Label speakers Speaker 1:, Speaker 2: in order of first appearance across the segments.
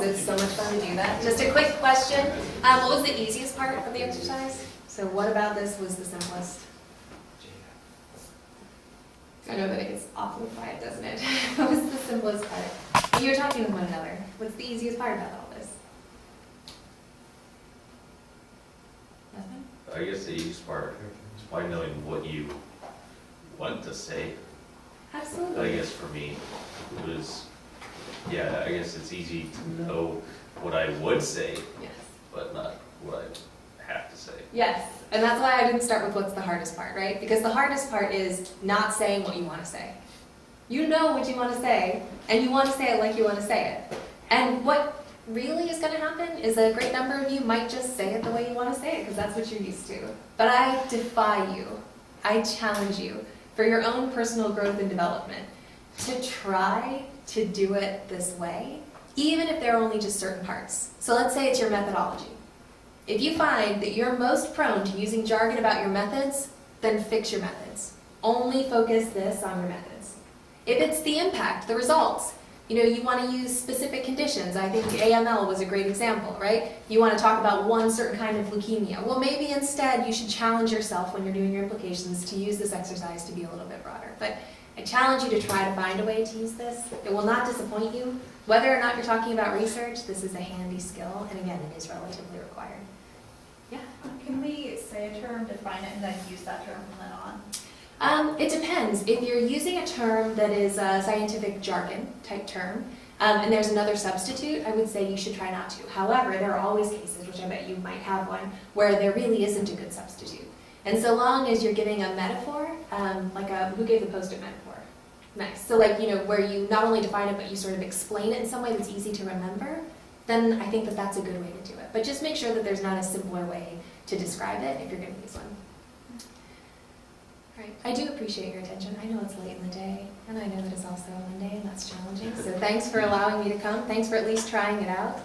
Speaker 1: because it's so much fun to do that. Just a quick question. What was the easiest part of the exercise? So what about this was the simplest? I know that it gets awfully quiet, doesn't it? What was the simplest part? When you were talking with one another, what's the easiest part about all this? Nothing?
Speaker 2: I guess the easiest part is probably knowing what you want to say.
Speaker 1: Absolutely.
Speaker 2: I guess for me, it was, yeah, I guess it's easy to know what I would say,
Speaker 1: Yes.
Speaker 2: but not what I have to say.
Speaker 1: Yes, and that's why I didn't start with what's the hardest part, right? Because the hardest part is not saying what you want to say. You know what you want to say, and you want to say it like you want to say it. And what really is going to happen is a great number of you might just say it the way you want to say it, because that's what you're used to. But I defy you, I challenge you, for your own personal growth and development, to try to do it this way, even if there are only just certain parts. So let's say it's your methodology. If you find that you're most prone to using jargon about your methods, then fix your methods. Only focus this on your methods. If it's the impact, the results, you want to use specific conditions. I think AML was a great example, right? You want to talk about one certain kind of leukemia. Well, maybe instead you should challenge yourself when you're doing your implications to use this exercise to be a little bit broader. But I challenge you to try to find a way to use this. It will not disappoint you. Whether or not you're talking about research, this is a handy skill, and again, it is relatively required. Yeah?
Speaker 3: Can we say a term, define it, and then use that term from then on?
Speaker 1: It depends. If you're using a term that is a scientific jargon type term, and there's another substitute, I would say you should try not to. However, there are always cases, which I bet you might have one, where there really isn't a good substitute. And so long as you're giving a metaphor, who gave the post-it metaphor? Nice. So where you not only define it, but you sort of explain it in some way that's easy to remember, then I think that that's a good way to do it. But just make sure that there's not a simpler way to describe it if you're going to use one. All right. I do appreciate your attention. I know it's late in the day, and I know that it's also a Monday, and that's challenging. So thanks for allowing me to come. Thanks for at least trying it out.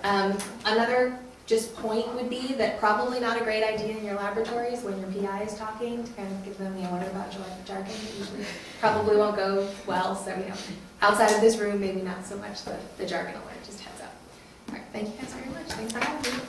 Speaker 1: Another just point would be that probably not a great idea in your laboratories when your PI is talking to kind of give them, what about jargon? Usually probably won't go well. So, outside of this room, maybe not so much the jargon alert, just heads up. All right, thank you guys very much. Thanks for having me.